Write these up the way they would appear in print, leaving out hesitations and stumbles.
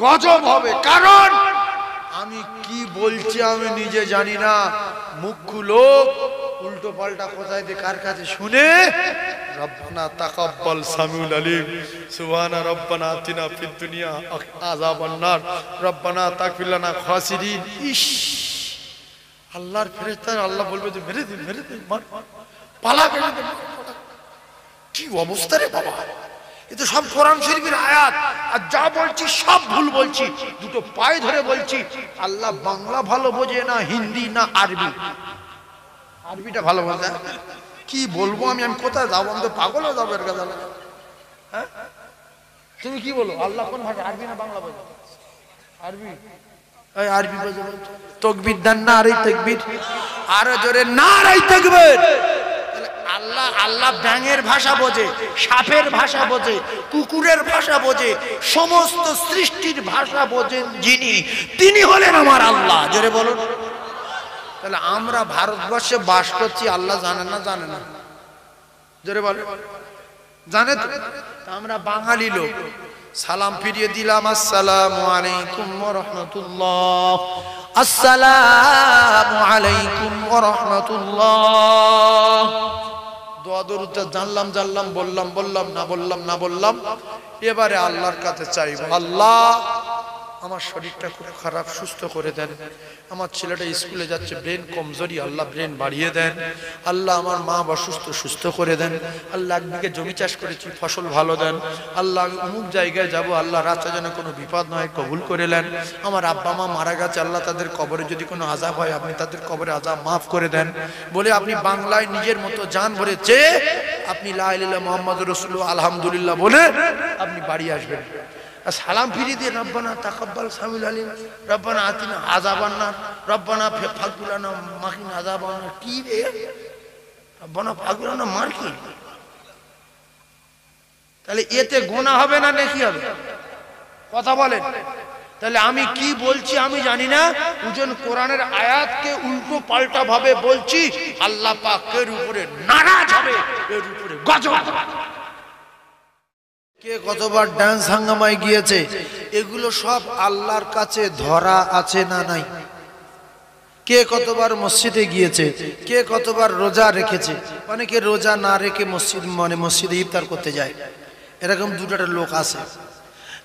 গজব হবে। কারণ আমি কি বলছি আমি নিজে জানি না, মুখ্য লোক উল্টো পাল্টা কোথায় দিয়ে কার কাছে শুনে রব্বানা তাকাব্বাল সামিউল আলিম সুবহানা রব্বানা আতিনা ফিদ দুনিয়া আযাবান নার রব্বানা তাগফির লানা খাসিরিন। ইস, আল্লাহর ফেরেশতারা আল্লাহ বলবে যে মেরে দিন মার পালা মেরে দিন। কি অবস্থা রে বাবা, এ তো সব কোরআন শরীফের আয়াত, আর যা বলছি সব ভুল বলছি। দুটো পায়ে ধরে বলছি, আল্লাহ বাংলা ভালো বোঝে না হিন্দি না আরবি? আরবিটা ভালো বোঝে। কি বলবো আমি কোথায় যাবো? আমি তো পাগল হয়ে যাবো এর কাছে। হ্যাঁ, তুমি কি বলো? আল্লাহ কোন ভাষা, আরবি না বাংলা বোঝে? আরবি। এই আরবি বোঝে? তাকবীর দেন না, আরে তাকবীর, আরো জোরে নারায়ে তাকবীর। আল্লাহ আল্লাহ ব্যাঙের ভাষা বোঝে, সাপের ভাষা বোঝে, কুকুরের ভাষা বোঝে, সমস্ত সৃষ্টির ভাষা বোঝেন যিনি, তিনি হলেন আমার আল্লাহ। জোরে বলুন। তাহলে আমরা ভারতবর্ষে বাস করছি, আল্লাহ জানে না? জানে না? জোরে বলে জানে তো। আমরা বাঙালি লোক, সালাম ফিরিয়ে দিলাম, আসসালামু আলাইকুম ওয়া রাহমাতুল্লাহ, আসসালামু আলাইকুম ওয়া রাহমাতুল্লাহ। দোয়া দরুদ জানলাম জানলাম, বললাম বললাম, না বললাম। এবারে আল্লাহর কাছে চাইব, আল্লাহ আমার শরীরটা খুব খারাপ, সুস্থ করে দেন। আমার ছেলেটা স্কুলে যাচ্ছে, ব্রেন কমজোরি, আল্লাহ ব্রেন বাড়িয়ে দেন। আল্লাহ আমার মা অসুস্থ, সুস্থ করে দেন। আল্লাহ এক বিঘে জমি চাষ করেছি, ফসল ভালো দেন। আল্লাহ আমি অমুক জায়গায় যাব, আল্লাহ রাস্তা যেন কোনো বিপদ নয়, কবুল করে নেন। আমার আব্বা মা মারা গেছে, আল্লাহ তাদের কবরে যদি কোনো আযাব হয়, আপনি তাদের কবরে আযাব মাফ করে দেন। বলে আপনি বাংলায় নিজের মতো জান ভরে চেয়ে আপনি লা ইলাহা ইল্লাল্লাহ মুহাম্মাদুর রাসূলুল্লাহ আলহামদুলিল্লাহ বলে আপনি বাড়ি আসবেন। সালাম ফিরিয়ে দিয়ে রব্বানা তাকাব্বাল সামিউল আলিম রব্বানা আতিনা আযাবান নার রব্বানা ফাগফির লানা মাকিনা আযাবান নার। কি রে রব্বানা ফাগফির লানা মার কি? তাহলে এতে গুনাহ হবে না নেকি হবে? কথা বলেন। তাহলে আমি কি বলছি আমি জানি না, ওজন কোরআনের আয়াতকে উল্টো পাল্টা ভাবে বলছি, আল্লাহ পাকের উপরে নারাজ হবে, এর উপরে গজব হবে। কে কতবার ডান্স হাঙ্গামায় গিয়েছে, এগুলো সব আল্লাহর কাছে ধরা আছে না নাই? কে কতবার মসজিদে গিয়েছে, কে কতবার রোজা রেখেছে। অনেকে রোজা না রেখে মসজিদে ইফতার করতে যায়, এরকম দুটো লোক আছে।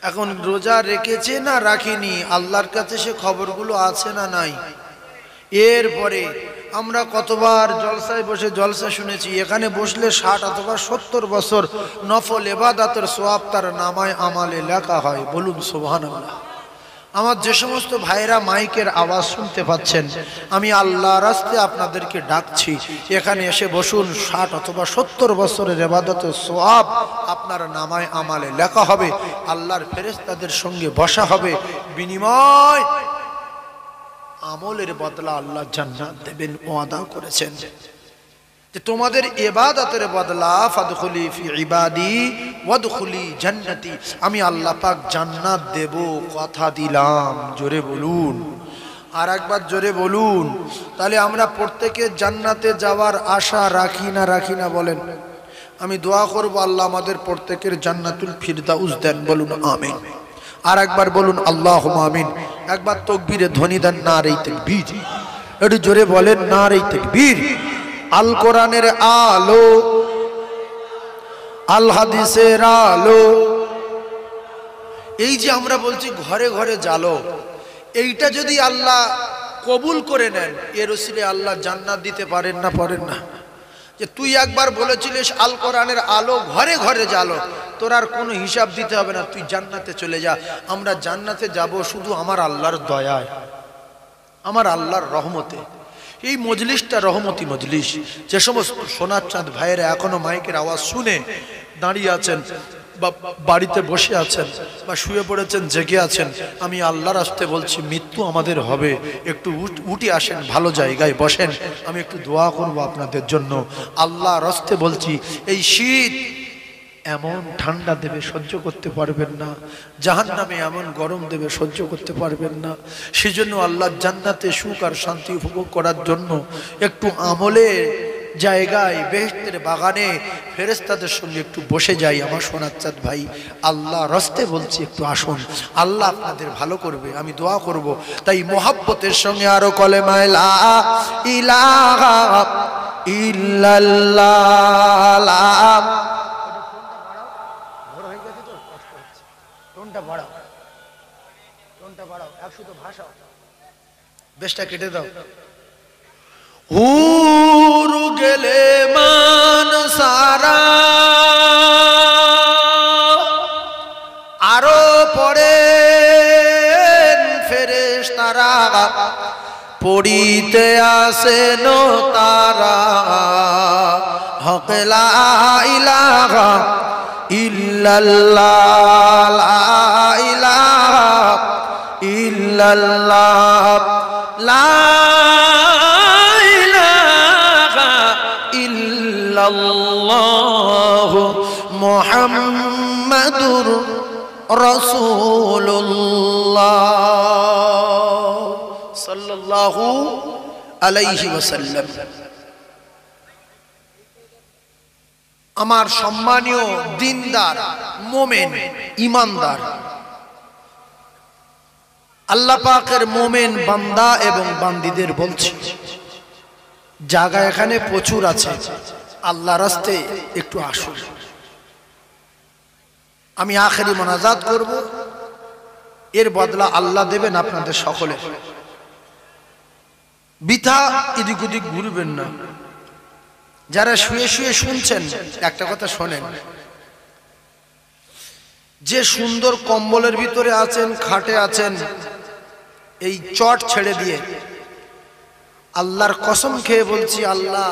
এখন রোজা রেখেছে না রাখিনি, আল্লাহর কাছে সে খবরগুলো আছে না নাই? এরপরে আমরা কতবার জলসায় বসে জলসা শুনেছি, এখানে বসলে 60 অথবা 70 বছর নফল ইবাদতের সওয়াব তার নামায় আমালে লেখা হয়। বলুন সুবহানাল্লাহ। আমার যে সমস্ত ভাইরা মাইকের আওয়াজ শুনতে পাচ্ছেন, আমি আল্লাহর রাস্তে আপনাদেরকে ডাকছি, এখানে এসে বসুন। 60 অথবা 70 বছরের ইবাদতের সওয়াব আপনার নামায় আমালে লেখা হবে। আল্লাহর ফেরেশতাদের সঙ্গে বসা হবে, বিনিময় আমলের বদলা আল্লাহ জান্নাত দেবেন, ওয়াদা করেছেন যে তোমাদের ইবাদতের বদলা ফাদখুলি ফি ইবাদি ওয়াদখুলি জান্নাতি, আমি আল্লাহ পাক জান্নাত দেব, কথা দিলাম। জোরে বলুন, আর একবার জোরে বলুন। তাহলে আমরা প্রত্যেকে জান্নাতে যাওয়ার আশা রাখি না বলেন? আমি দোয়া করব আল্লাহ আমাদের প্রত্যেকের জান্নাতুল ফিরদাউস দেন। বলুন আমিন। আর একবার বলুন আল্লাহুম্মা আমিন। একবার তাকবীরে ধ্বনি দেন, নারে তাকবীর। একটু জোরে বলেন নারে তাকবীর। আল কোরআনের আলো, আল হাদিসের আলো, এই যে আমরা বলছি ঘরে ঘরে জ্বালো, এইটা যদি আল্লাহ কবুল করে নেন, এর ওসিলে আল্লাহ জান্নাত দিতে পারেন না? পারেন না? যে তুই একবার বলেছিলিস আল কোরআনের আলো ঘরে ঘরে জ্বালো, তোর আর কোনো হিসাব দিতে হবে না, তুই জান্নাতে চলে যা। আমরা জান্নাতে যাব শুধু আমার আল্লাহর দয়ায়, আমার আল্লাহর রহমতে। এই মজলিসটা রহমতি মজলিস। যে সমস্ত সোনার চাঁদ ভাইয়েরা এখনো মাইকের আওয়াজ শুনে দাঁড়িয়ে আছেন, বা বাড়িতে বসে আছেন, বা শুয়ে পড়েছেন, জেগে আছেন, আমি আল্লাহর রাস্তে বলছি মৃত্যু আমাদের হবে, একটু উঠে আসেন, ভালো জায়গায় বসেন, আমি একটু দোয়া করব আপনাদের জন্য। আল্লাহর রাস্তে বলছি, এই শীত এমন ঠান্ডা দেবে সহ্য করতে পারবেন না, জাহান্নামে এমন গরম দেবে সহ্য করতে পারবেন না। সেজন্য আল্লাহ জান্নাতে সুখ আর শান্তি উপভোগ করার জন্য একটু আমলে জায়গায় বেহেশতের বাগানে ফেরেশতাদের সঙ্গে একটু বসে যাই আমার সোনার চাঁদ ভাই। আল্লাহ রাস্তে বলছি একটু আসুন, আল্লাহ আপনাদের ভালো করবে, আমি দোয়া করব। তাই মোহাব্বতের সঙ্গে আরো কলেমা লা ইলাহা ইল্লাল্লাহ। বেশটা কেটে দাও। হুর গেলে মান সারা আরো পড়ে ফেরেশতারা পড়িতে আসেন তারা হক লা ইলাহা ইল্লাল্লাহ লা ইলাহা ইল্লাল্লাহ লা ইলাহা ইল্লাল্লাহ মুহাম্মাদুর রাসূলুল্লাহ সাল্লাল্লাহু আলাইহি ওয়াসাল্লাম। আমার সম্মানীয় দিনদার মোমেন ইমানদার আল্লাহ পাকের মোমেন বান্দা এবং বান্দীদের বলছি, জায়গা এখানে প্রচুর আছে, আল্লাহ রাস্তে একটু আসুন। আমি আখেরি মোনাজাত করব, এর বদলা আল্লাহ দেবেন আপনাদের সকলে। বৃথা এদিক ওদিক ঘুরবেন না। যারা শুয়ে শুয়ে শুনছেন একটা কথা শোনেন, যে সুন্দর কম্বলের ভিতরে আছেন, খাটে আছেন, এই চট ছেড়ে দিয়ে আল্লাহর কসম খেয়ে বলছি, আল্লাহ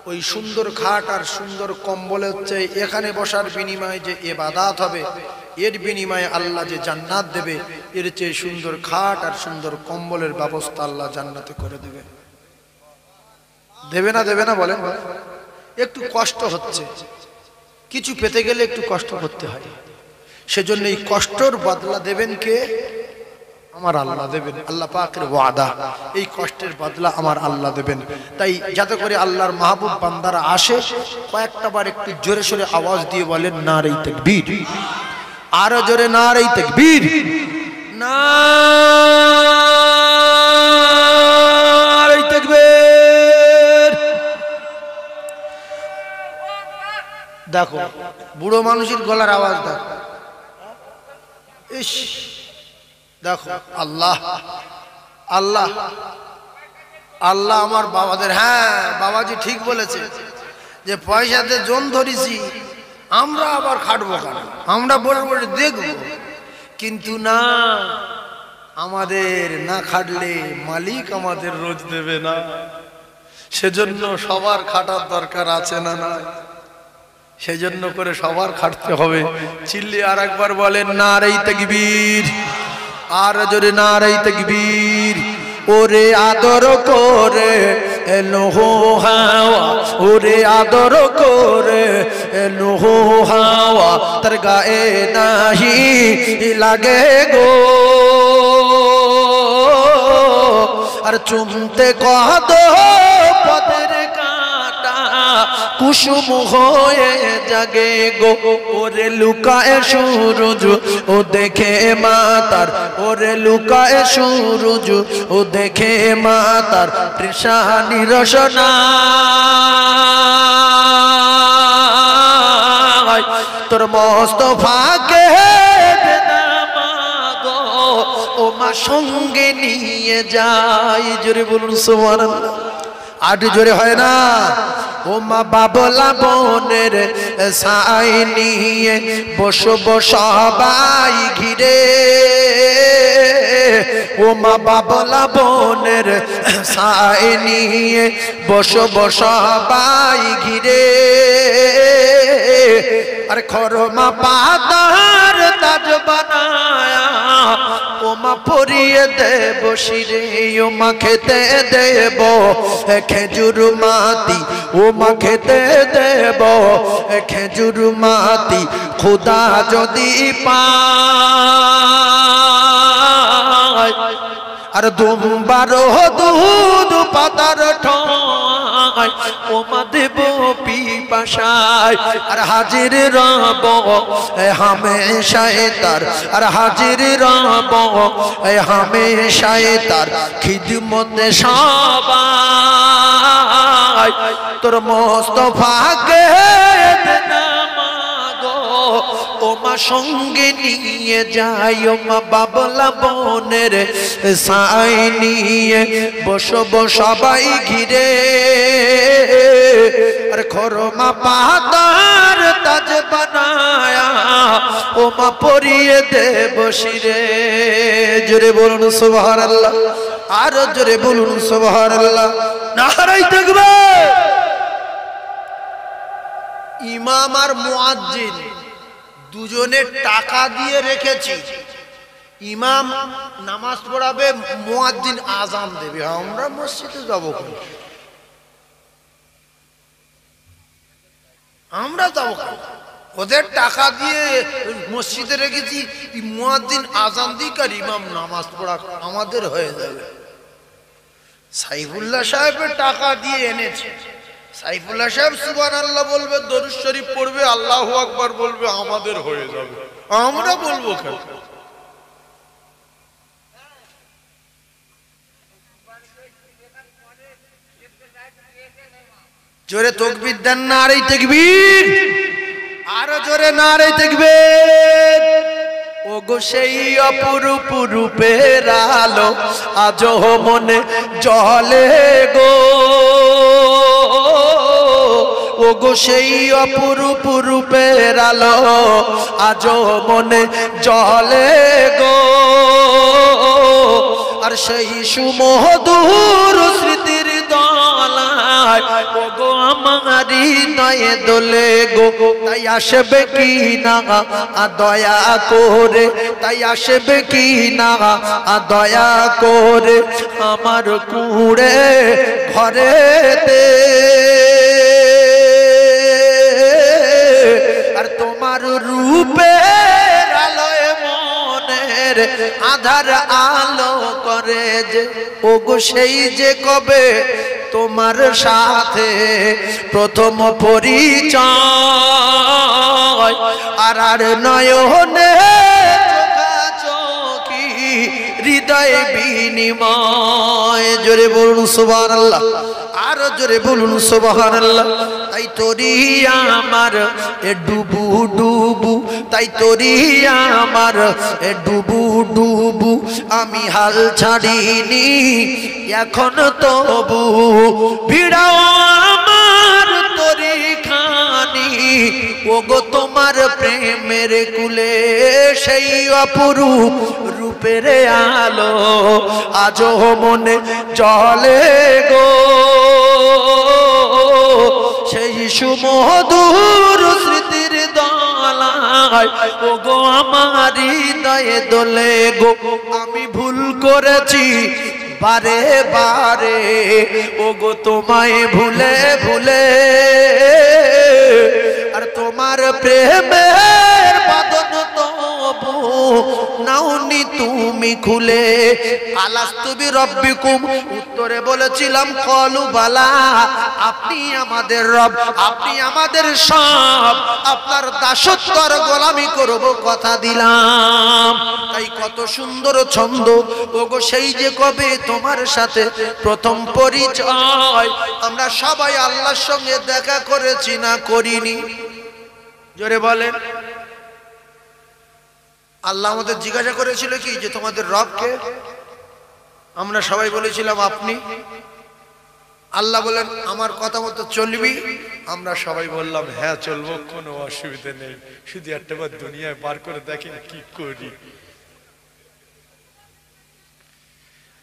ওই সুন্দর খাট আর সুন্দর কম্বলের চেয়ে এখানে বসার বিনিময়ে যে ইবাদত হবে, এর বিনিময়ে আল্লাহ যে জান্নাত দেবে, এর চেয়ে সুন্দর খাট আর সুন্দর কম্বলের ব্যবস্থা আল্লাহ জান্নাতে করে দেবে। দেবে না দেবে না বলেন? একটু কষ্ট হচ্ছে, কিছু পেতে গেলে একটু কষ্ট করতে হয়, সেজন্য এই কষ্টর বদলা দেবেন কে? আমার আল্লাহ দেবেন। আল্লাহ পাকের ওয়াদা, এই কষ্টের বদলা আমার আল্লাহ দেবেন। তাই যাতে করে আল্লাহর মাহবুব বান্দারা আসে, কয়েকটা বার একটু জোরে সোরে আওয়াজ দিয়ে বলেন নারে তাকবীর, আরো জোরে নারে তাকবীর, নারে তাকবীর। দেখো বুড়ো মানুষের গলার আওয়াজ দেখো, ইস দেখো। আল্লাহ আল্লাহ আল্লাহ আমার বাবাদের, হ্যাঁ বাবাজি ঠিক বলেছে যে পয়সাতে জন ধরেছি আমরা আবার খাটবো কেন, আমরা বড় বড় দেখবো, কিন্তু না, আমাদের না খাটলে মালিক আমাদের রোজ দেবে না, সেজন্য সবার খাটার দরকার আছে না না, সেজন্য করে সবার খাটতে হবে। চিল্লি আর একবার বলেন নারে তাকবীর, আর জোরে নারে তাকবীর। ওরে আদর করে এলো হাওয়া, ওরে আদর করে এলো হাওয়া, তার গায়ে নাহি লাগে গো, আর চুমতে কদ পদের কাঁটা কুসুম হয়ে জাগে গো। ওরে লুকায় সূরজ ও দেখে মাতার, ওরে লুকায় সূরজ ও দেখে মাতার তৃষানি রসনা, তোর মোস্তফাকে ও মা সঙ্গে নিয়ে যাই। জোরে বলুন সুবহানাল্লাহ। আর জোরে হয় না? ও মা বাবলা বোনের সাই নিয়ে বসবো সবাই ঘিরে, ও মা বাবলা বোনের সাই নিয়ে বসবো সবাই ঘিরে, আর খরমা পাতার তাজ বানায়া ও মা পরিয়ে দেব শিরে, ও মা খেতে দেব খেজুর মাতি, ও মা খেতে দেব খেজুর মাতি, খুদা যদি পায় আর দুম্বার দুধ পাতার তোমার ঠাই ওমা দেব পিপাসায় আর হাজির রব হামেশায় তার আর হাজির রব হামেশায় তার খিদমতে সবাই তোর মোস্তফাকে ওমা সঙ্গে নিয়ে যাই ওমা বাবলা বনের সাই নিয়ে বসবো সবাই ঘিরে আর খরমা পাতার তাজ বানায়া ওমা পরিয়ে দেব শিরে জোরে বলুন সুবহানাল্লাহ আর জোরে বলুন সুবহানাল্লাহ নারায়ে তাকবীর ইমাম আর মুয়াজ্জিন দুজনে টাকা দিয়ে রেখেছি ইমাম নামাজ পড়াবে মুয়াজ্জিন আযান দেবে আমরা মসজিদে যাব কেন আমরা যাব কেন ওদের টাকা দিয়ে মসজিদে রেখেছি মুয়াজ্জিন আযান দিক আর ইমাম নামাজ পড়া আমাদের হয়ে যাবে সাইফুল্লাহ সাহেবের টাকা দিয়ে এনেছে সাইফুল্লাহ সাহেব সুবহানাল্লাহ বলবে দরুদ শরীফ পড়বে আল্লাহু আকবার বলবে আমাদের হয়ে যাবে আমরা বলবো কেন জোরে তাকবীর দেন নারে তাকবীর আর জোরে নারে তাকবীর ওগো সেই অপরূপ রূপের আলো আজো মনে জ্বলে গো ওগো সেই অপরূপ রূপের আলো আজো মনে জ্বলে গো আর সেই সুমধুর স্মৃতির দলায় ওগো আমার হৃদয়ে দোলে গো তাই আসবে কি না দয়া করে তাই আসবে কি না দয়া করে আমার কুড়ে ঘরেতে আর তোমার রূপের আলোয় মনের আধার আলো করে যে ওগো সেই যে কবে তোমার সাথে প্রথম পরিচয় আর নয়নে চোখাচোখি হৃদয় বিনিময় জোরে বলুন সুবহানাল্লাহ আর জোরে বলুন সুবহানাল্লাহ তাই তোরি আমার এ ডুবু ডুবু তাই তোরি আমার এ ডুবু ডুবু আমি হাল ছাড়িনি এখন তবু ভিড়াও আমার তোরি খানি ওগো তোমার প্রেমের কুলে সেই অপরূপ রূপের আলো আজো মনে জ্বলে গো সেই সুমধুর স্মৃতির দলায় ওগো আমার হৃদয়ে দোলে গো আমি ভুল করেছি বারে বারে ওগো তোমায় ভুলে ভুলে আর তোমার প্রেমের বাঁধন তবু নাওনি তুমি খুলে আলাস্তু বিরব্বিকুম উত্তরে বলেছিলাম কলু বালা আপনি আমাদের রব আপনি আমাদের সব আপনার দাসত্বর গোলামি করব কথা দিলাম তাই কত সুন্দর ছন্দ ওগো সেই যে কবে তোমার সাথে প্রথম পরিচয় আমরা সবাই আল্লাহর সঙ্গে দেখা করেছি না করিনি জোরে বলেন আল্লাহ আমাদের জিজ্ঞাসা করেছিল কি যে তোমাদের রব কে আমরা সবাই বলেছিলাম আপনি আল্লাহ বলেন আমার কথা মতো চলবি আমরা সবাই বললাম হ্যাঁ চলবো কোনো অসুবিধা নেই শুধু একটা বার দুনিয়ায় বার করে দেখেন কি করি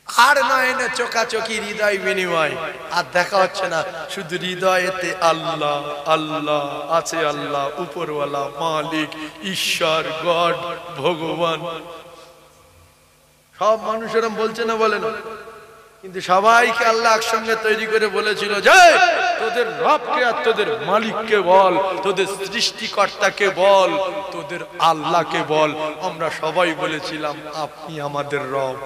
আর নয় না চোখাচোখি হৃদয় বিনিময় আর দেখা হচ্ছে না শুধু হৃদয়েতে আল্লাহ আল্লাহ আছে আল্লাহ উপরওয়ালা মালিক ঈশ্বর গড ভগবান সব মানুষেরা বলছে না বলে না কিন্তু সবাইকে আল্লাহ একসঙ্গে তৈরি করে বলেছিল যে তোদের রবকে আর তোদের মালিককে বল তোদের সৃষ্টিকর্তাকে বল তোদের আল্লাহকে বল আমরা সবাই বলেছিলাম আপনি আমাদের রব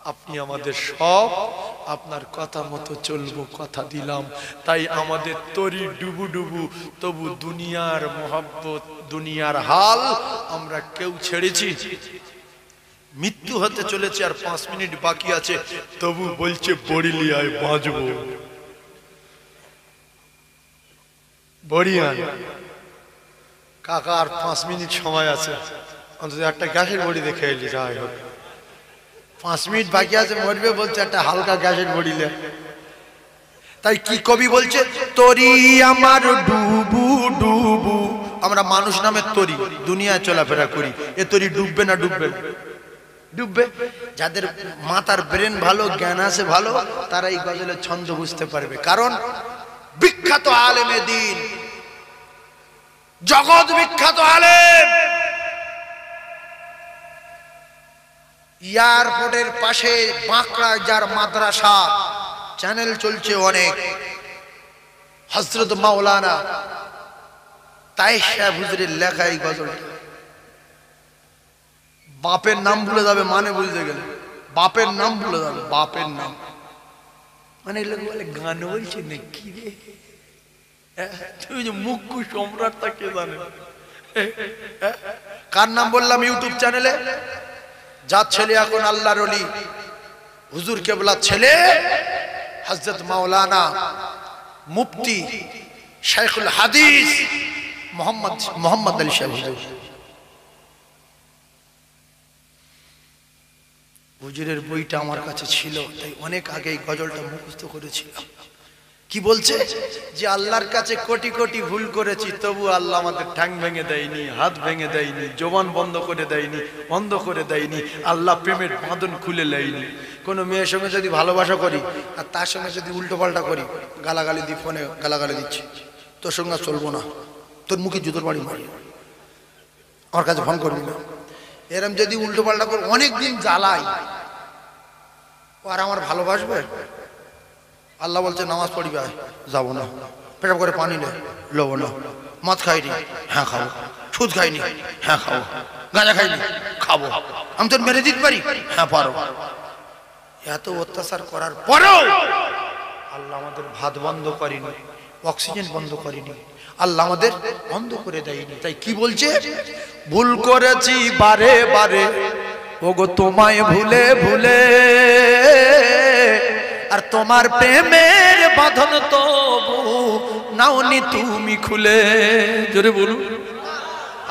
আপনি আমাদের সব আপনার কথা মতো চলবো, কথা দিলাম। তাই আমাদের তরি ডুবু ডুবু, তবু দুনিয়ার মোহাব্বত, দুনিয়ার হাল আমরা কেউ ছেড়েছি? মৃত্যু হতে চলেছে আর 5 মিনিট বাকি আছে, তবু বলছে বড়িলিয়ায় বাঁচবো। বড়িয়ান কাকা আর 5 মিনিট সময় আছে, অন্তত একটা গ্যাসের বড়ি দেখে এলি। যাই হোক, 5 মিনিট বাকি আছে, মরবে বলছে একটা হালকা গ্যাসের বড়ি লে। তাই কি কবি বলছে, তরি আমার ডুবু ডুবু। আমরা মানুষ নামে তরি, দুনিয়ায় চলাফেরা করি, এ তরি ডুববে না? ডুববে, ডুববে। যাদের মাথার ব্রেন ভালো, জ্ঞান আছে ভালো, তারা এই গজলের ছন্দ বুঝতে পারবে। কারণ বিখ্যাত আলেমে দ্বীন, জগৎ বিখ্যাত আলেম, এয়ারপোর্টের পাশে বাঁকড়া যার মাদ্রাসা, চ্যানেল চলছে অনেক, হযরত মাওলানা তায়েশ সাহেব হুজুরের লেখা এই গজলটা। বাপের নাম ভুলে যাবে মানে বুঝতে গেলে, বাপের নাম ভুলে যাবে, বাপের নাম মানে লোক বলে গান বলছে নাকি রে, তুমি যে মুখ্য সম্রাট তা কে জানে? কার নাম বললাম? ইউটিউব চ্যানেলে যার ছেলে এখন আল্লাহর ওলি, হুজুর কেবলার ছেলে, হযরত মাওলানা মুফতি শাইখুল হাদিস মোহাম্মদ আলী সাহেব হুজুর। হুজুরের বইটা আমার কাছে ছিল, তাই অনেক আগে এই গজলটা মুখস্থ করেছিলাম। কি বলছে যে আল্লাহর কাছে কোটি কোটি ভুল করেছি, তবু আল্লাহ আমাদের ঠ্যাং ভেঙে দেয়নি, হাত ভেঙে দেয়নি, জবান বন্ধ করে দেয়নি, বন্ধ করে দেয়নি। আল্লাহ প্রেমের বাঁধন খুলে দেয়নি। কোনো মেয়ের সঙ্গে যদি ভালোবাসা করি আর তার সঙ্গে যদি উল্টো পাল্টা করি, গালাগালি দিই, ফোনে গালাগালি দিচ্ছি, তোর সঙ্গে চলবো না, তোর মুখে জুতোর বাড়ি মারি, আমার কাছে ফোন করবি না, এরম যদি উল্টো পাল্টা করে অনেকদিন জ্বালাই, ও আর আমার ভালোবাসবে? আল্লাহ বলছে নামাজ পড়িবে, যাবো না, পেশাব করে পানি নে, লবো না, মদ খাইনি, হ্যাঁ খাবো, সুদ খাইনি, হ্যাঁ খাবো, গাঁজা খাইনি, খাবো, আমি তোর মেরে দিতে পারি, হ্যাঁ পারো। এত অত্যাচার করার পরেও আল্লাহ আমাদের ভাত বন্ধ করেনি, অক্সিজেন বন্ধ করেনি, আল্লাহ আমাদের বন্ধ করে দেয়নি। তাই কি বলছে, ভুল করেছি বারে বারে, ওগো তোমায় ভুলে ভুলে, আর তোমার প্রেমের বাঁধন তবু নাওনি তুমি খুলে। জোরে বলুন,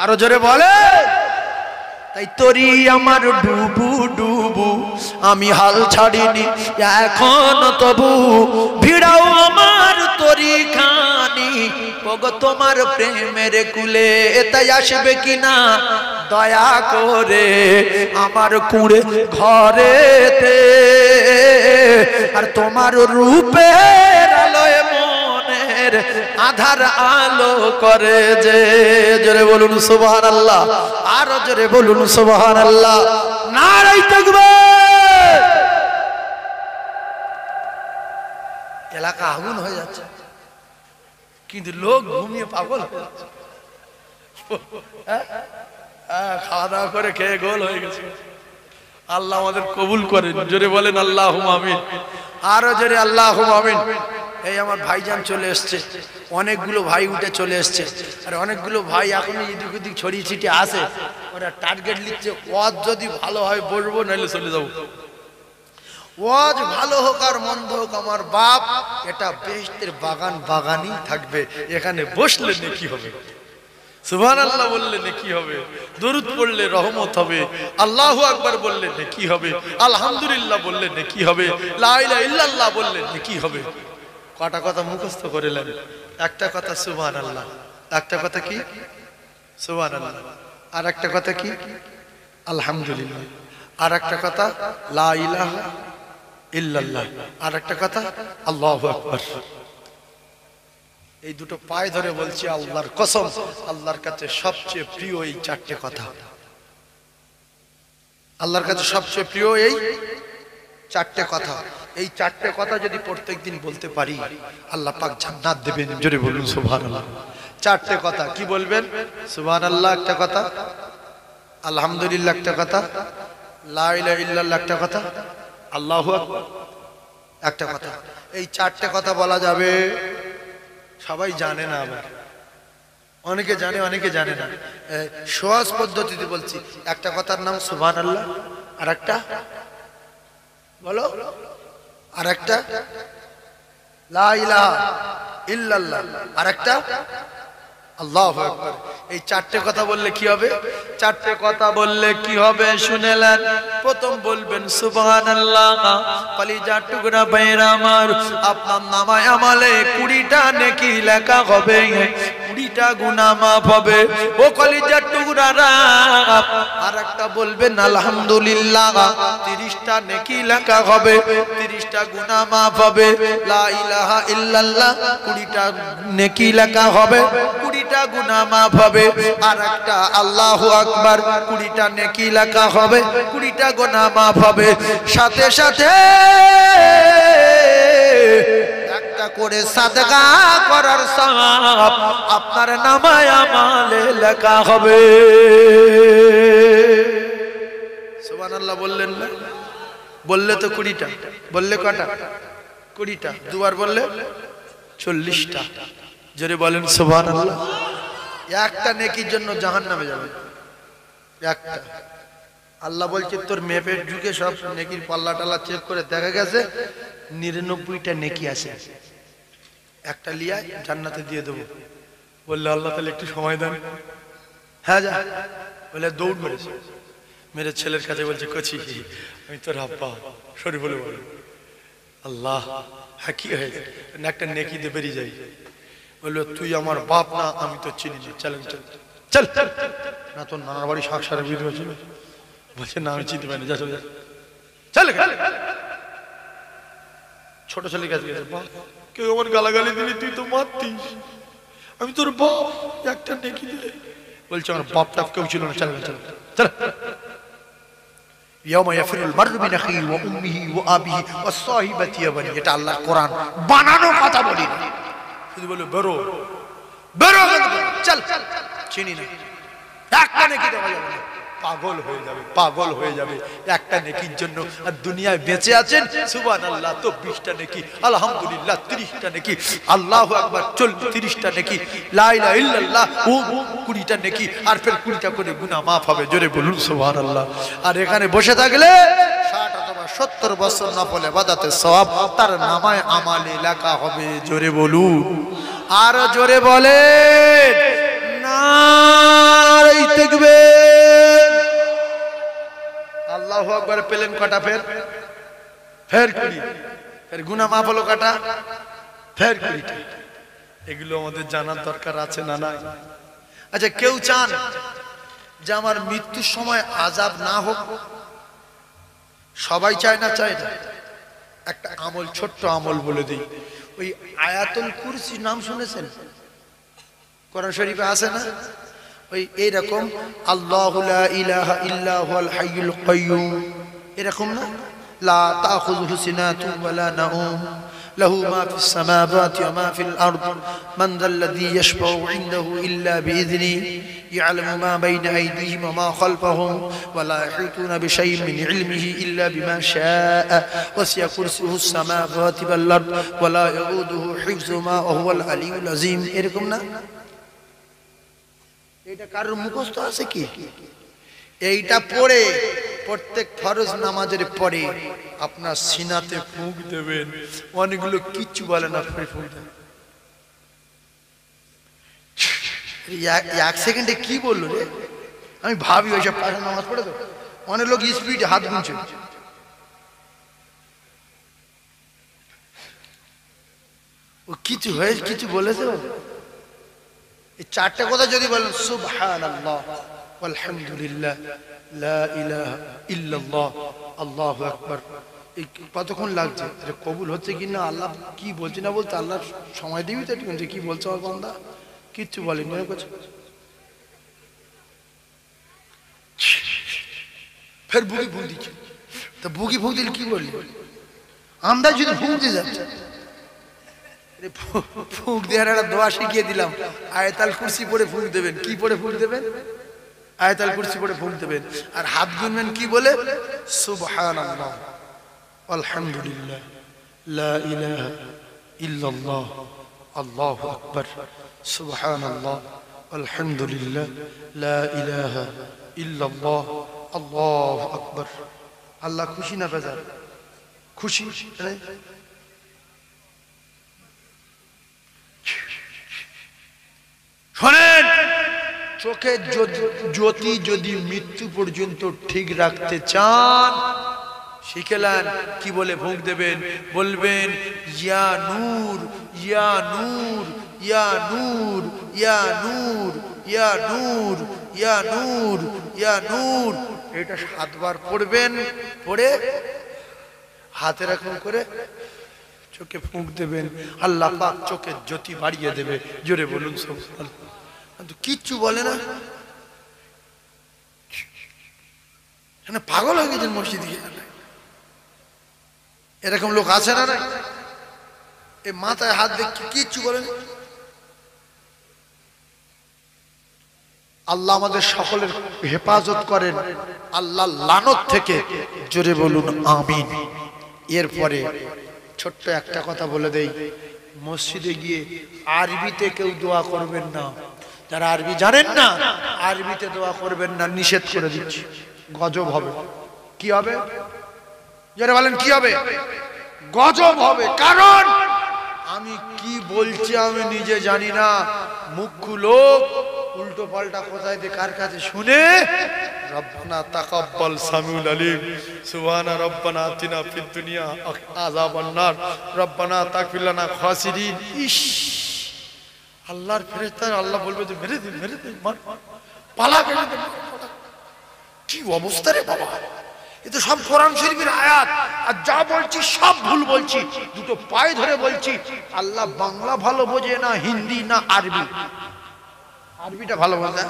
আরো জোরে বলে। তাই তরি আমার ডুবু ডুবু, আমি হাল ছাড়িনি এখন তবু, ভিড়াও আমার তরি খানি, ওগো তোমার প্রেমের কুলে। তাই আসবে কিনা দয়া করে আমার কুঁড়ে ঘরেতে, আর তোমার রূপের আলোয় মনের আধার আলো করে যে। জোরে বলুন সুবহানাল্লাহ, আরো জোরে বলুন সুবহানাল্লাহ, নারায়ে তাকবীর। এলাকা আগুন হয়ে যাচ্ছে, কিন্তু লোক ঘুমিয়ে পাগল হয়ে যাচ্ছে। খাওয়া দাওয়া করে খেয়ে গোল হয়ে গেছে। আল্লাহ আমাদের কবুল করেন, জোরে বলেন আল্লাহুম্মা আমিন, আরো জোরে আল্লাহুম্মা আমিন। এই আমার ভাইজান চলে এসছে, অনেকগুলো ভাই উঠে চলে এসছে, আর অনেকগুলো ভাই এখনো এদিক ওদিক ছড়িয়ে ছিটিয়ে আছে। ওরা টার্গেট লিখছে, ওয়াজ যদি ভালো হয় বসবো, নাহলে চলে যাবো। ওয়াজ ভালো হোক আর মন্দ হোক, আমার বাপ এটা বেহেশতের বাগান, বাগানই থাকবে, এখানে বসলে নেকি হবে, সুবহানাল্লাহ বললে নেকি হবে, দরুদ পড়লে রহমত হবে, আল্লাহু আকবার বললে নেকি হবে, আলহামদুলিল্লাহ বললে নেকি হবে, লা ইলাহা ইল্লাল্লাহ বললে নেকি হবে। কটা কথা মুখস্থ করে নেন, একটা কথা সুবহানাল্লাহ, একটা কথা কি সুবহানাল্লাহ, আর একটা কথা কি আলহামদুলিল্লাহ, আর একটা কথা লা ইলাহা ইল্লাল্লাহ, আর একটা কথা আল্লাহু আকবার। এই দুটো পায়ে ধরে বলছি আল্লাহর কসম, আল্লাহর কাছে সবচেয়ে প্রিয় এই চারটে কথা, আল্লাহর কাছে সবচেয়ে প্রিয় এই চারটে কথা। এই চারটে কথা যদি প্রত্যেকদিন বলতে পারি, আল্লাহ পাক জান্নাত দেবেন। জোরে বলুন সুবহানাল্লাহ। চারটে কথা কি বলবেন? সুবহানাল্লাহ একটা কথা, আলহামদুলিল্লাহ একটা কথা, লা ইলাহা ইল্লাল্লাহ একটা কথা, আল্লাহু আকবার একটা কথা, এই চারটে কথা বলা যাবে, সবাই জানে না, আবার অনেকে জানে অনেকে জানে না। সহজ পদ্ধতিতে বলছি, একটা কথার নাম সুবহানাল্লাহ, আর একটা বলো, আর একটা লা ইলাহা ইল্লাল্লাহ, আর একটা আল্লাহু আকবার। এই চারটে কথা বললে কি হবে? চারটে কথা বললে কি হবে শুনেলেন। প্রথম বলবেন সুবহানাল্লাহ, কলিজার টুকরা ভাইরা আমার, আপনার নামায় আমলে 20টা নেকি লেখা হবে, 20টা গুনাহ মাফ হবে। ও কলিজার টুকরারা, আর একটা বলবেন আলহামদুলিল্লাহ, 30টা নেকি লেখা হবে, 30টা গুনাহ মাফ হবে। লা ইলাহা ইল্লাল্লাহ, 20টা নেকি লেখা হবে, 20টা গুনাহ মাফ হবে। আর একটা আল্লাহু আকবার, 20টা নেকি লেখা হবে, 20টা গুনাহ মাফ হবে। সাথে সাথে একটা করে সাদকা করার সওয়াব আপনার নামায় আমলে লেখা হবে। সুবহানাল্লাহ বললেন না? বললে তো 20টা, বললে কটা? 20টা। দুবার বললে 40টা। জোরে বলেন সুবহানাল্লাহ। একটা নেকির জন্য জাহান্নামে যাবে, একটা। আল্লাহ বলছে তোর মেপের যুগে সব নেকির পাল্লা টাল্লা চেক করে দেখা গেছে 99টা নেকি আছে, একটা লিয়া জান্নাতে দিয়ে দেবো। বললে আল্লাহ তাহলে একটু সময় দেন। হ্যাঁ যা। বলে দৌড় মেরেছে, মেরে ছেলের কাছে বলছে কচি আমি তোর আব্বা, সরি বলে বলে আল্লাহ হ্যাঁ কি হয়েছে, একটা নেকি দিয়ে বেরিয়ে যাই। বললো তুই আমার বাপ না, আমি তো চিনি না, চল চল চল না, তোর নানার বাড়ি শাকসারে বিধবা ছিল। বলছে না আমি চিনতে পারিনি, যা চলে যা, চল। ছোট ছেলের কাছে গেছে, বাপ কেউ আমার গালাগালি দিলি তুই তো মারতিস, আমি তোর বাপ, একটা নেকি দিলে। বলছে আমার বাপ টাপ কেউ ছিল না, চল চল চল। ইয়াউমা ইয়াফিরুল মারউ মিন আখিহি ওয়া উম্মিহি ওয়া আবিহি ওয়া সাহিবাতিহি ওয়া বানিহি। এটা আল্লাহর কোরআন, বানানো কথা বলি না। শুধু বলে বেরো বেরো, চল, চিনি না, একটা নেকি দেওয়া যাবে না। পাগল হয়ে যাবে, পাগল হয়ে যাবে একটা নেকির জন্য। আর দুনিয়ায় বেঁচে আছেন সুবহানাল্লাহ তো 20টা নেকি, আলহামদুলিল্লাহ 30টা নেকি, আল্লাহু আকবার 30টা নেকি, লা ইলাহা ইল্লাল্লাহ 20টা নেকি, আর ফের 20টা করে গুনাহ মাফ হবে। জোরে বলুন সুবহানাল্লাহ। আর এখানে বসে থাকলে 60 অথবা 70 বছর নফল ইবাদতের সওয়াব তার নামায় আমালে লেখা হবে। জোরে বলুন, আর জোরে বলেন নারে তাকবীর। আল্লাহু আকবার পেলেন কটা? ফের 20, ফের গুনাহ মাফ হলো কটা? ফের 20টা। এগুলো আমাদের জানার দরকার আছে না না? আচ্ছা কেউ চান যে আমার মৃত্যুর সময় আযাব না হোক? সবাই চায় না? চায় না। একটা আমল, ছোট্ট আমল বলে দিই। ওই আয়াতুল কুরসি নাম শুনেছেন? কোরআন শরীফে আছে না? ওই এইরকম আল্লাহু লা ইলাহা ইল্লা হুয়াল হাইয়ুল কাইয়্যুম, এরকম না? লা তাখুযুহু সিনাতুন ওয়া লা নাউম, লাহু মা ফিস সামাওয়াতি ওয়া মা ফিল আরদ, মান যাল্লাযী ইয়াশফাউ ইনদাহু ইল্লা বিইযনিহি, ইয়া'লামু মা বাইনা আইদিহিম ওয়া মা খালফাহুম, ওয়া লা ইহুতুনা বিশাইইন মিন ইলমিহি ইল্লা বিমা শাআ, ওয়াসি'a কুরসিয়ুহুস সামাওয়াতি ওয়াল আরদ ওয়া লা ইয়াউদুহু হিফযুহুমা ওয়া হুয়াল আলিয়্যুল আযীম। এরকম না? এটা কারোর মুখস্থ আছে কি? এইটা পড়ে প্রত্যেক ফরজ নামাজের পরে আপনার সিনাতে ফুঁক দেবেন। অনেকগুলো কিচ্ছু বলে না, ফুঁক দেবেন। 1 সেকেন্ডে কি বললো রে? আমি ভাবি ওইসব পাশে নামাজ পড়ে তো অনেক লোক স্পিডে হাত গুনছে। ও কিছু হয়েছে, কিছু বলেছে? এই চারটে কথা যদি বলেন সুবহানাল্লাহ আলহামদুলিল্লাহ লা ইলাহা ইল্লাল্লাহ আল্লাহু আকবার, এই কতক্ষণ লাগছে? এটা কবুল হচ্ছে কি না, আল্লাহ কি বলছে না বলতে, আল্লাহ সময় দিবি তো একটু যে কি বলছে আমার বান্দা। কিচ্ছু বলেনি, ফের বুকি ফুঁক দিচ্ছে। তা বুকি ফুঁক দিলে কি বললি? আমরা যদি ফুঁক দিয়ে যাচ্ছে, ফুঁক দেওয়ার একটা দোয়া শিখিয়ে দিলাম। আয়াতুল কুরসি পড়ে ফুঁক দেবেন। কি পড়ে ফুঁক দেবেন? আয়াতুল কুরসি পড়ে ফুঁক দেবেন। আর হাত গুনবেন কি বলে? সুবহানাল্লাহ আলহামদুলিল্লাহ লা ইলাহা ইল্লাল্লাহ আল্লাহু আকবার সুবহানাল্লাহ আলহামদুলিল্লাহ লা ইলাহা ইল্লাল্লাহ আল্লাহু আকবার। আল্লাহ খুশি না বেজার? খুশি। শোনেন, চোখের জ্যোতি যদি মৃত্যু পর্যন্ত ঠিক রাখতে চান, শিখেলেন কি বলে ভোগ দেবেন? বলবেন ইয়া নূর ইয়া নূর ইয়া নূর ইয়া নূর ইয়া নূর ইয়া নূর ইয়া নূর। এটা 7 বার পড়বেন, পড়ে হাতে এরকম করে চোখে ফুঁক দেবেন, আল্লাহ পাক চোখের জ্যোতি বাড়িয়ে দেবে। জোরে বলুন সুবহানাল্লাহ। কিন্তু কিচ্ছু বলে না, পাগল হয়ে গেছেন মসজিদে। এরকম লোক আছে না? নাই? এই মাথায় হাত দেখে কিচ্ছু বলেন। আল্লাহ আমাদের সকলের হেফাজত করেন আল্লাহ লানত থেকে। জোরে বলুন আমিন। এরপরে ছোট্ট একটা কথা বলে দেই, মসজিদে গিয়ে আরবিতে কেউ দোয়া করবেন না। যারা আরবি জানেন না, আরবিতে দোয়া করবেন না, নিষেধ করে দিচ্ছি। গজব হবে। কি হবে? যারা বলেন কি হবে? গজব হবে। কারণ আমি কি বলছি আমি নিজে জানি না, মুখ্য লোক উল্টো পাল্টা কোথায় দিয়ে কার কাছে শুনে রব্বানা তাকাব্বাল সামিউল আলিম সুবহানা রব্বানা আতিনা ফিদ দুনিয়া আযাবান নার রব্বানা তাগফির লানা খাসিরিন। ইশ, আল্লাহর ফেরেশতা আল্লাহ বলবে যে মেরে দিন মার পালা মেরে দিন। কি অবস্থা রে বাবা! এ তো সব কোরআন শরীফের আয়াত, আর যা বলছি সব ভুল বলছি। দুটো পায়ে ধরে বলছি, আল্লাহ বাংলা ভালো বোঝে না হিন্দি না আরবি। আরবিটা ভালো বোঝে।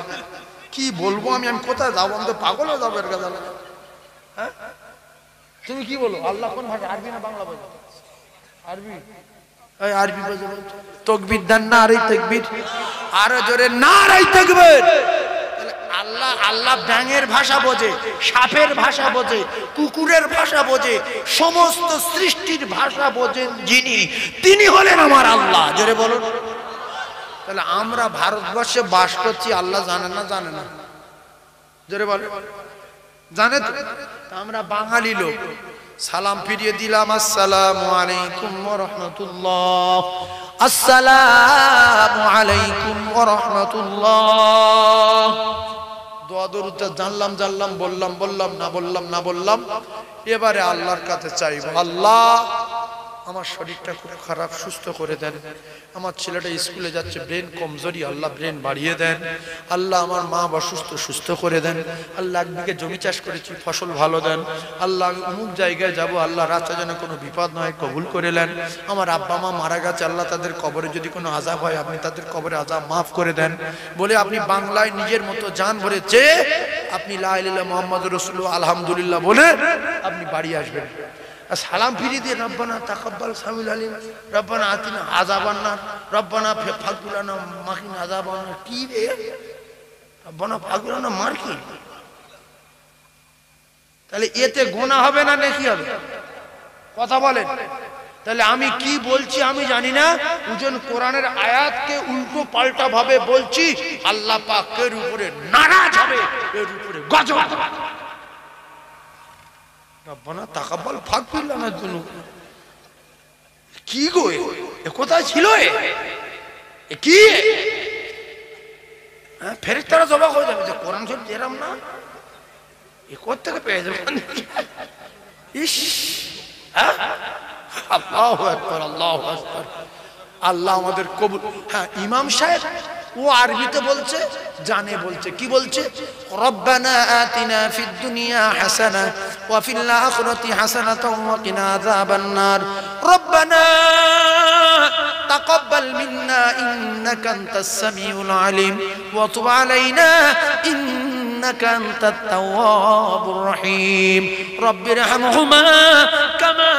কি বলবো আমি কোথায় যাবো? আমি তো পাগল হয়ে যাবো এর কাছে। হ্যাঁ, তুমি কি বলো? আল্লাহ কোন ভাষা, আরবি না বাংলা বোঝে? আরবি। এই আরবি বোঝে। তাকবীর দেন না? আরে তাকবীর আরো জোরে না, আরে তাকবীর। আল্লাহ আল্লাহ ব্যাঙের ভাষা বোঝে, সাপের ভাষা বোঝে, কুকুরের ভাষা বোঝে, সমস্ত সৃষ্টির ভাষা বোঝেন যিনি, তিনি হলেন আমার আল্লাহ। জোরে বলুন। তাহলে আমরা ভারতবর্ষে বাস করছি, আল্লাহ জানে না? জানে না? জোরে বলে জানে তো। আমরা বাঙালি লোক, সালাম ফিরিয়ে দিলাম, আসসালামু আলাইকুম ওয়া রাহমাতুল্লাহ, আসসালামু আলাইকুম ওয়া রাহমাতুল্লাহ। দোয়া দরুদ জানলাম জানলাম, বললাম বললাম, না বললাম না বললাম। এবারে আল্লাহর কাছে চাইব, আল্লাহ আমার শরীরটা খুব খারাপ, সুস্থ করে দেন। আমার ছেলেটা স্কুলে যাচ্ছে, ব্রেন কমজোরি, আল্লাহ ব্রেন বাড়িয়ে দেন। আল্লাহ আমার মা অসুস্থ, সুস্থ করে দেন। আল্লাহ 1 বিঘে জমি চাষ করেছি, ফসল ভালো দেন। আল্লাহ আমি অমুক জায়গায় যাব, আল্লাহ রাস্তা যেন কোনো বিপদ নয়, কবুল করে নেন। আমার আব্বা মা মারা গেছে, আল্লাহ তাদের কবরে যদি কোনো আযাব হয়, আপনি তাদের কবরে আযাব মাফ করে দেন। বলে আপনি বাংলায় নিজের মতো জান ভরে চেয়ে আপনি লা ইলাহা ইল্লাল্লাহ মুহাম্মাদুর রাসূলুল্লাহ আলহামদুলিল্লাহ বলে আপনি বাড়ি আসবেন। সালাম ফিরিয়ে দিয়ে রব্বানা তাকাব্বাল সামিউল আলিম রব্বানা আতিনা আযাবান নার রব্বানা ফাগফিরলানা মাকিনা আযাবান নার। কি রে রব্বানা ফাগফিরলানা মার কি? তাহলে এতে গুনাহ হবে না নেকি হবে? কথা বলেন। তাহলে আমি কি বলছি আমি জানি না, ওজন কোরআনের আয়াতকে উল্টো পাল্টা ভাবে বলছি, আল্লাহ পাকের উপরে নারাজ হবে, এর উপরে গজব। রব্বানা তাকাব্বাল ফাগফিরলানা যুনুব। কি গো এ কোথায় ছিল? এ কি? হ্যাঁ, ফেরেশতারা জবাব হয়ে যাবে যে কোরআন শরীফ এরম না, এ কোথা থেকে পেয়ে যাবে? ইস, হ্যাঁ, আল্লাহু আকবার, আল্লাহু আকবার। আল্লাহ আমাদের কবুল। হ্যাঁ, ইমাম সাহেব ও আরবিতে বলছে, জানে বলছে। কি বলছে? রব্বানা আতিনা ফিদ দুনিয়া হাসানা ওয়া ফিল আখিরাতি হাসানাতাও ওয়া কিনা আযাবান নার রব্বানা তাকাব্বাল মিন্না ইন্নাকা আনতাস সামিউল আলিম ওয়া তুব আলাইনা ইন্নাকা আনতাত তাওয়াবুর রহিম রব্বিরহামহুমা কামা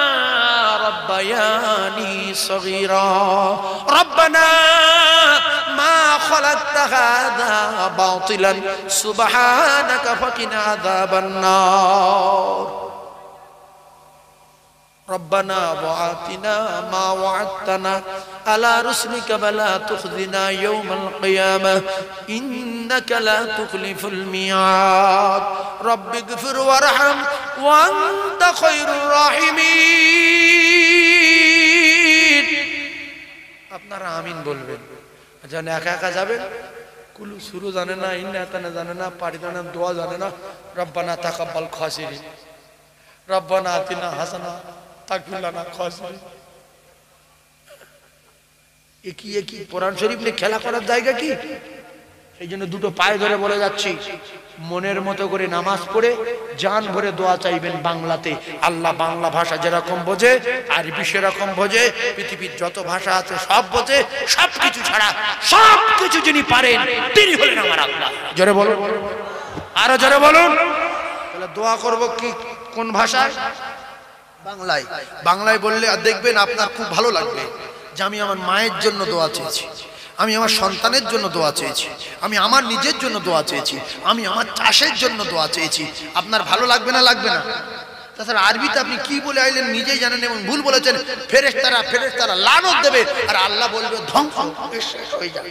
ربياني صغيرا ربنا ما خلقت هذا باطلا سبحانك فقنا عذاب النار ربنا وآتنا ما وعدتنا على رسلك ولا تخزنا يوم القيامة إنك لا تخلف الميعاد رب اغفر وارحم وأنت خير الراحمين আপনারা আমিন বলবেন যেন একা একা যাবেন কুলু শুরু জানে না ইন্না তানা জানে না পারি জানে না দোয়া জানে না রব্বানা তাকাব্বাল খাসিরিন রব্বানা আতিনা হাসানা তাগফির লানা খাসিরিন একই কোরআন শরীফ নিয়ে খেলা করার জায়গা কি এই জন্য দুটো পায়ে ধরে বলে যাচ্ছি মনের মতো করে নামাজ পড়ে জান ভরে দোয়া চাইবেন বাংলাতে আল্লাহ বাংলা ভাষা যেরকম বোঝে আরবি সেরকম বোঝে পৃথিবীর যত ভাষা আছে সব বোঝে সবকিছু ছাড়া সবকিছু যিনি পারেন তিনি হলেন আমার আল্লাহ জোরে বলুন আরো জোরে বলুন তাহলে দোয়া করব কি কোন ভাষায় বাংলায় বাংলায় বললে আর দেখবেন আপনার খুব ভালো লাগবে যে আমি আমার মায়ের জন্য দোয়া চেয়েছি আমি আমার সন্তানের জন্য দোয়া চেয়েছি আমি আমার নিজের জন্য দোয়া চেয়েছি আমি আমার চাষের জন্য দোয়া চেয়েছি আপনার ভালো লাগবে না লাগবে না তাছাড়া আরবিতে আপনি কি বলে আইলেন নিজেই জানেন এবং ভুল বলেছেন ফেরেশতারা লানত দেবে আর আল্লাহ বলবে ধ্বংস হয়ে যাবে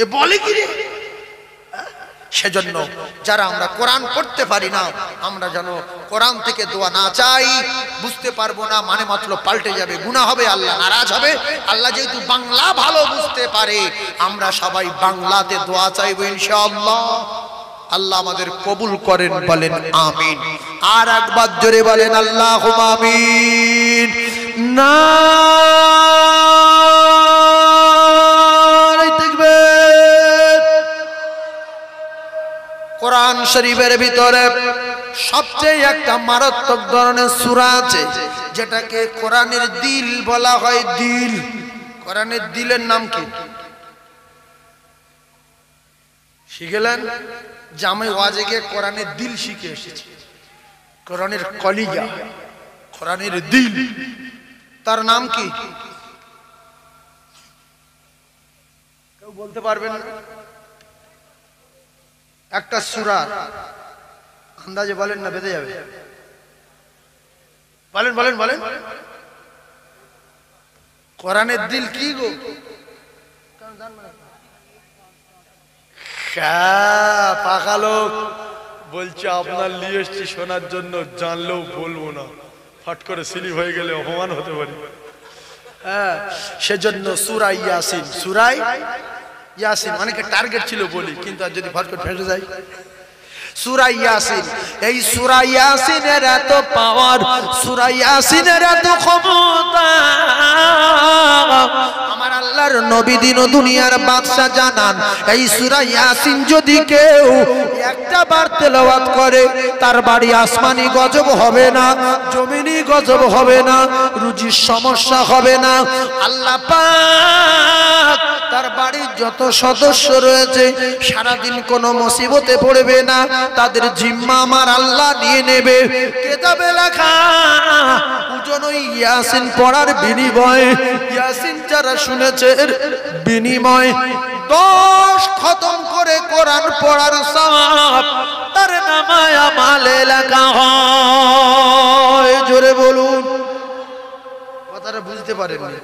এ বলে কি রে সেজন্য যারা আমরা কোরআন পড়তে পারি না আমরা যেন কোরআন থেকে দোয়া না চাই বুঝতে পারবো না মানে মতলব পাল্টে যাবে গুনাহ হবে আল্লাহ নারাজ হবে আল্লাহ যেহেতু বাংলা ভালো বুঝতে পারে আমরা সবাই বাংলাতে দোয়া চাইবো ইনশাআল্লাহ আল্লাহ আমাদের কবুল করেন বলেন আমিন আর একবার জোরে বলেন আল্লাহুম্মা আমিন না কোরআন শরীফের ভিতরে সবচেয়ে একটা মারাত্মক ধরনের সূরা আছে যেটাকে কোরআনের দিল বলা হয় দিল কোরআনের দিলের নাম কি শিখলেন জামে ওয়াজে গিয়ে কোরআনের দিল শিখে এসেছি কোরআনের কলিজা কোরআনের দিল তার নাম কি কেউ বলতে পারবেন না একটা সূরা আন্দাজে বলেন না বেঁধে যাবে বলেন বলেন বলেন কোরআনের দিল কি গো পাকা লোক বলছে আপনার নিয়ে এসছি শোনার জন্য জানলেও বলবো না ফট করে স্লিপ হয়ে গেলে অপমান হতে পারে হ্যাঁ সেজন্য সূরা ইয়াসিন সূরা ইয়াসিন অনেকে টার্গেট ছিল বলি কিন্তু আর যদি ফট করে ফেটে যায় সূরা ইয়াসিন এই সূরা ইয়াসিনের এত পাওয়ার সূরা ইয়াসিনের এত ক্ষমতা আমার আল্লাহর নবী দিন ও দুনিয়ার বাদশা জানান এই সূরা ইয়াসিন যদি কেউ একটা বার তেলাওয়াত করে তার বাড়ি আসমানি গজব হবে না জমিনি গজব হবে না রুজির সমস্যা হবে না আল্লাহ পাক তার বাড়ির যত সদস্য রয়েছে সারাদিন কোনো মুসিবতে পড়বে না তাদের জিম্মা আমার আল্লাহ নিয়ে নেবে কিতাবে লেখা ওজন ইয়াসিন পড়ার বিনিময়ে ইয়াসিন যারা শুনেছে বিনিময়ে 10 খতম করে কোরআন পড়ার সওয়াব তার নামে আমলে লেখা হয় জোরে বলুন কথাটা বুঝতে পারেননি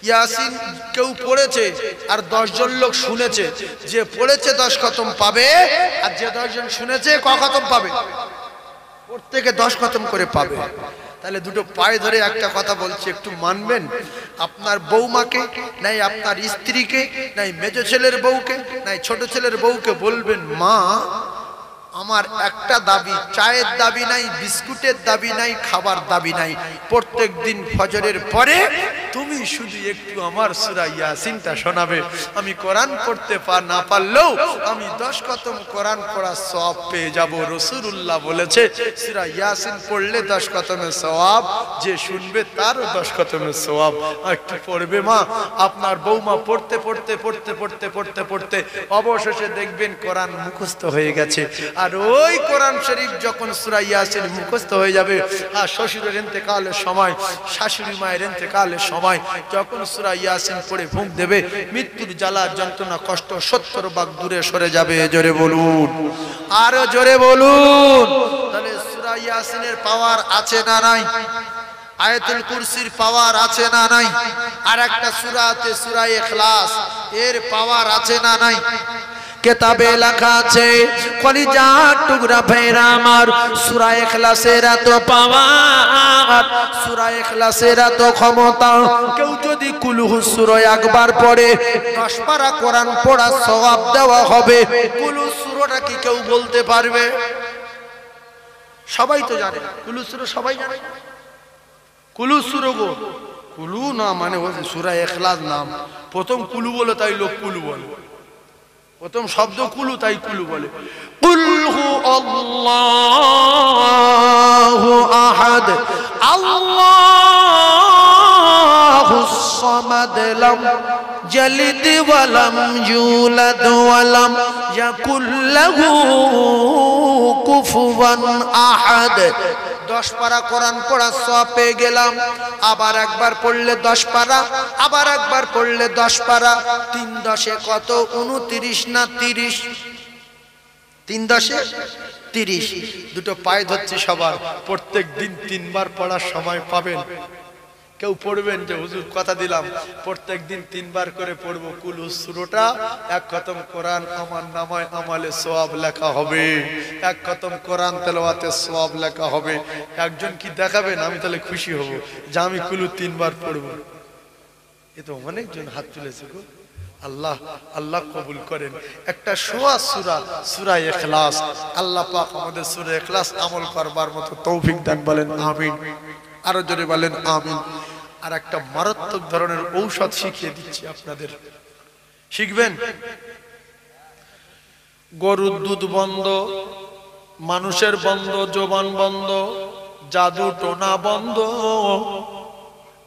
ইয়াসিন কেউ পড়েছে আর 10 জন লোক শুনেছে যে পড়েছে 10 খতম পাবে আর যে 10 জন শুনেছে ক খতম পাবে প্রত্যেকে 10 খতম করে পাবে তাহলে দুটো পায়ে ধরে একটা কথা বলছি একটু মানবেন আপনার বৌমাকে নাই আপনার স্ত্রীকে নাই মেজো ছেলের বউকে নাই ছোট ছেলের বউকে বলবেন মা আমার একটা দাবি চায়ের দাবি নাই বিস্কুটের দাবি নাই খাবার দাবি নাই প্রত্যেকদিন ফজরের পরে তুমি শুধু একটু আমার সূরা ইয়াসিনটা শোনাবে আমি কোরআন পড়তে না পারলেও আমি 10 খতম কোরআন পড়ার সওয়াব পেয়ে যাব রাসূলুল্লাহ বলেছে সূরা ইয়াসিন পড়লে 10 খতমের সওয়াব যে শুনবে তারও 10 খতমের সওয়াব একটু পড়বে মা আপনার বৌমা পড়তে পড়তে পড়তে পড়তে পড়তে পড়তে অবশেষে দেখবেন কোরআন মুখস্থ হয়ে গেছে আর ওই কোরআন শরীফ যখন সূরা ইয়াসিন মুখস্থ হয়ে যাবে আর শ্বশুরের ইন্তেকালের সময় শাশুড়ি মায়ের ইন্তেকালের সময় যখন সূরা ইয়াসিন পড়ে ফুঁক দেবে মৃত্যুর জ্বালা যন্ত্রণা কষ্ট 70 ভাগ দূরে সরে যাবে জোরে বলুন আরো জোরে বলুন তাহলে সূরা ইয়াসিনের পাওয়ার আছে না নাই আয়াতুল কুরসির পাওয়ার আছে না নাই? আর একটা সূরা আছে সূরা ইখলাস, এর পাওয়ার আছে না নাই? কিতাবে লেখা আছে কলিজার টুকরা ভাইরা আমার, সূরা ইখলাসের এত পাওয়ার, সূরা ইখলাসের এত ক্ষমতা, কেউ যদি কুল হুসুর একবার পড়ে 10 পারা কোরআন পড়ার সওয়াব দেওয়া হবে। কুল হুসুরটা কি কেউ বলতে পারবে? সবাই তো জানে কুল হুসুর, সবাই জানে কুল হুসুর গো। কুলু না মানে হচ্ছে সূরা ইখলাস নাম, প্রথম কুলু বলে তাই লোক কুলু বলে, প্রথম শব্দ কুলু তাই কুলু বলে। কুল হু আল্লাহু আহাদ আল্লাহুস সামাদ লাম ইয়ালিদ ওয়া লাম ইউলাদ ওয়া লাম ইয়াকুল লাহু কুফুয়ান আহাদ। 10 পারা কোরআন পড়া সওয়াব পেয়ে গেলাম। আবার একবার পড়লে 10 পারা, আবার একবার পড়লে 10 পারা। 3 10 কত? 29 না 30? 3 10 30। দুটো পায়ে ধরছে সবার, প্রত্যেক দিন 3 বার পড়ার সময় পাবেন। কেউ পড়বেন যে হুজুর কথা দিলাম প্রত্যেক দিন 3 বার করে পড়বো কুল হুসুরটা, এক খতম কোরআন আমার নামায় আমালে সওয়াব লেখা হবে, এক খতম কোরআন তেলাওয়াতে সওয়াব লেখা হবে। একজন কি দেখাবেন? আমি তাহলে খুশি হব যে আমি কুল 3 বার পড়বো। এ তো অনেকজন হাত তুলেছে গো। আল্লাহ আল্লাহ কবুল করেন। একটা সোয়া সূরা সূরা ইখলাস, আল্লাহ পাক আমাদের সূরা ইখলাস আমল করবার মতো তৌফিক দান, বলেন আমিন। আরো জোরে বলেন আমিন। আর একটা মারাত্মক ধরনের ঔষধ শিখিয়ে দিচ্ছি আপনাদের, শিখবেন। গরুর দুধ বন্ধ, মানুষের বন্ধ, জবান বন্ধ, জাদু টোনা বন্ধ।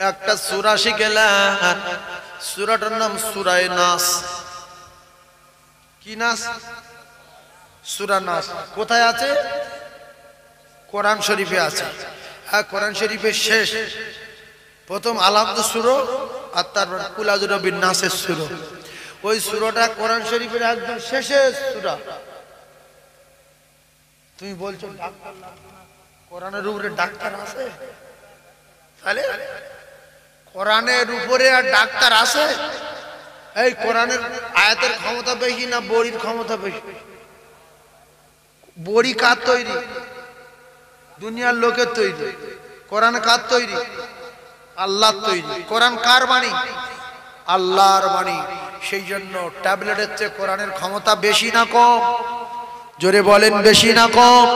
একটা সূরা শিখেলেন, সূরাটার নাম সূরায়ে নাস। কি নাস? সূরা নাস। কোথায় আছে? কোরআন শরীফে আছে। আর কোরআন শরীফের শেষ প্রথম আলামদু সূরা আর তারপর কুল আযু বিন নাসের সূরা। ওই সূরাটা কোরআন শরীফের একদম শেষের সূরা। তুমি বলছো ডাক্তার লাগবে না, কোরআনের উপরে ডাক্তার আছে? তাহলে কোরআনের উপরে আর ডাক্তার আছে? এই কোরআনের আয়াতের ক্ষমতা বেশি না বড়ির ক্ষমতা বেশি? বড়ি কার তৈরি? দুনিয়ার লোকের তৈরি। কোরআন কার তৈরি? আল্লাহর তৈরি। কোরআন কার বাণী? আল্লাহর বাণী। সেই জন্য ট্যাবলেটের চেয়ে কোরআনের ক্ষমতা বেশি না কম? জোরে বলেন বেশি না কম?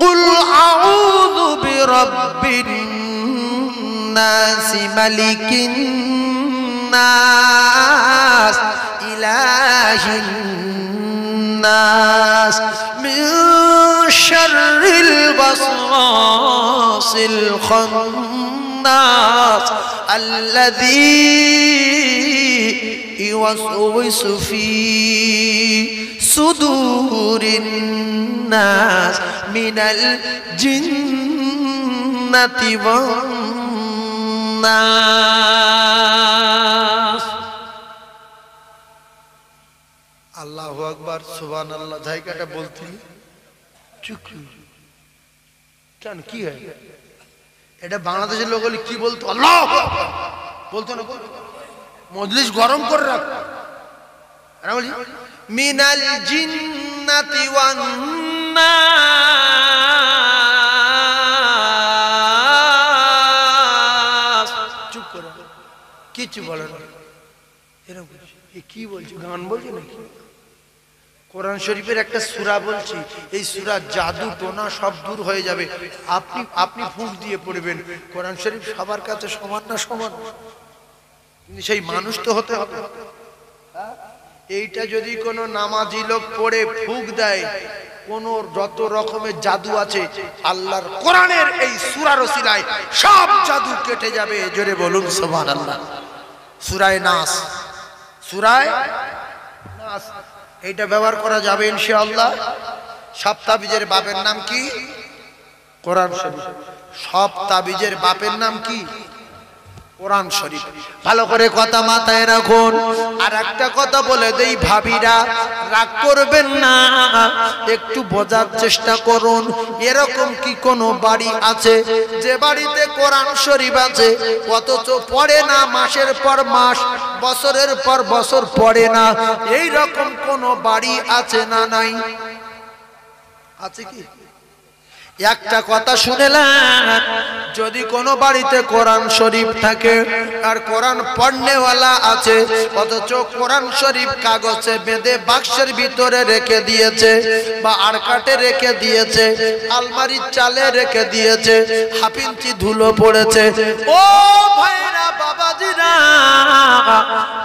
কুল আউযু বিরাব্বিন নাস মালিকিন নাস ইলাহিন নাস মিন শাররিল ওয়াসওয়াসিল খান্নাস আল্লাযী ইউওয়াসওয়িসু ফি সুদুরিন নাস মিনাল জিন্নাতি ওয়ান নাস। আল্লাহু আকবার, সুবহানাল্লাহ। জায়গাটা বলতি চুপ কেন? কি হয় এটা? বাংলাদেশের লোক হলে কি বলতো? আল্লাহু আকবার বলতো না? মজলিস গরম করে রাখ। বলি মিনাল জিন্নাতি ওয়ান নাস। চুপ করে, কিছু বলে না। এরকম কি বলছি? গান বলছি নাকি? কোরআন শরীফের একটা সূরা বলছি, এই সূরা জাদু টোনা সব দূর হয়ে যাবে। আপনি ফুঁক দিয়ে পড়বেন। কোরআন শরীফ সবার কাছে সমান না? সমান। সেই মানুষ তো হতে হবে। এইটা যদি কোনো নামাজি লোক পড়ে ফুঁক দেয়, কোন যত রকমের জাদু আছে আল্লাহর কোরআনের এই সূরার ওসিলায় সব জাদু কেটে যাবে। জোরে বলুন সুবহানাল্লাহ। সূরায়ে নাস, সূরায়ে নাস এইটা ব্যবহার করা যাবে ইনশাআল্লাহ। সব তাবিজের বাপের নাম কি? কোরআন শরীফ। সব তাবিজের বাপের নাম কি? কোরআন শরীফ। ভালো করে কথা মাথায় রাখুন। আর একটা কথা বলে দেই ভাবিরা, রাগ করবেন না, একটু বোঝার চেষ্টা করুন। এরকম কি কোনো বাড়ি আছে যে বাড়িতে কোরআন শরীফ আছে অথচ পড়ে না, মাসের পর মাস, বছরের পর বছর পড়ে না? এই রকম কোনো বাড়ি আছে না নাই? আছে কি? একটা কথা শুনেলেন, যদি কোনো বাড়িতে কোরআন শরীফ থাকে আর কোরআন পড়নেওয়ালা আছে অথচ কোরআন শরীফ কাগজে বেঁধে বাক্সের ভিতরে রেখে দিয়েছে বা আড়কাটে রেখে দিয়েছে, আলমারির চালে রেখে দিয়েছে, হাফ ইঞ্চি ধুলো পড়েছে, ও ভাইরা বাবাজিরা,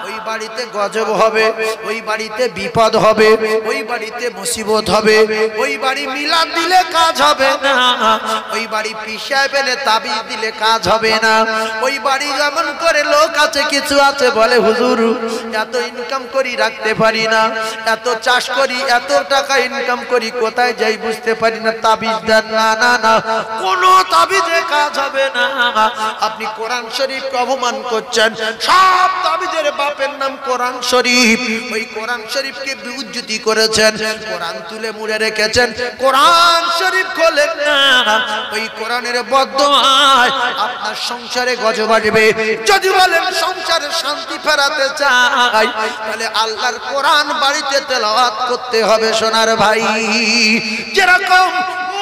ওই বাড়িতে গজব হবে, ওই বাড়িতে বিপদ হবে, ওই বাড়িতে মুসিবত হবে, ওই বাড়ি মিলাদ দিলে কাজ হবে না, ওই বাড়ি পিসায় পেলে তাবিজ দিলে কাজ হবে না। ওই বাড়ি যেমন করে লোক আছে, কিছু আছে বলে হুজুর এত ইনকাম করি রাখতে পারি না, এত চাষ করি, এত টাকা ইনকাম করি, কোথায় যাই বুঝতে পারি না, তাবিজ দেন। না না না, কোনো তাবিজে কাজ হবে না। আপনি কোরআন শরীফকে অপমান করছেন। সব তাবিজের বাপের নাম কোরআন শরীফ। ওই কোরআন শরীফকে বিউজ্জতি করেছেন, কোরআন তুলে মুড়ে রেখেছেন। কোরআন শরীফ খোলেন না, ওই কোরআনের বদদোয়ায় আপনার সংসারে গজব আসবে। যদি বলেন সংসারে শান্তি ফেরাতে চাই, তাহলে আল্লাহর কোরআন বাড়িতে তেলাওয়াত করতে হবে সোনার ভাই। যেরকম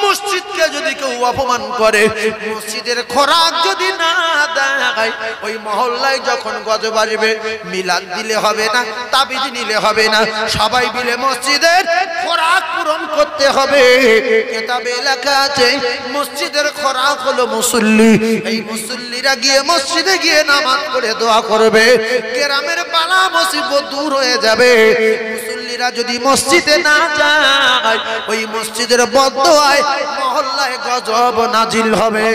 মসজিদকে যদি কেউ অপমান করে, মসজিদের খোরাক যদি না দেয়, ওই মহল্লায় যখন গজব আসবে, মিলাদ দিলে হবে না, তাবিজ নিলে হবে না, সবাই মিলে মসজিদের খোরাক পূরণ করতে হবে। কিতাবে লেখা আছে মসজিদের খোরাক হলো মুসল্লি। এই মুসল্লিরা গিয়ে মসজিদে গিয়ে নামাজ পড়ে দোয়া করবে, গ্রামের বালা মুসিবত দূর হয়ে যাবে। মুসল্লিরা যদি মসজিদে না যায়, ওই মসজিদের বদদোয়ায় মহল্লায় গজব নাজিল হবে।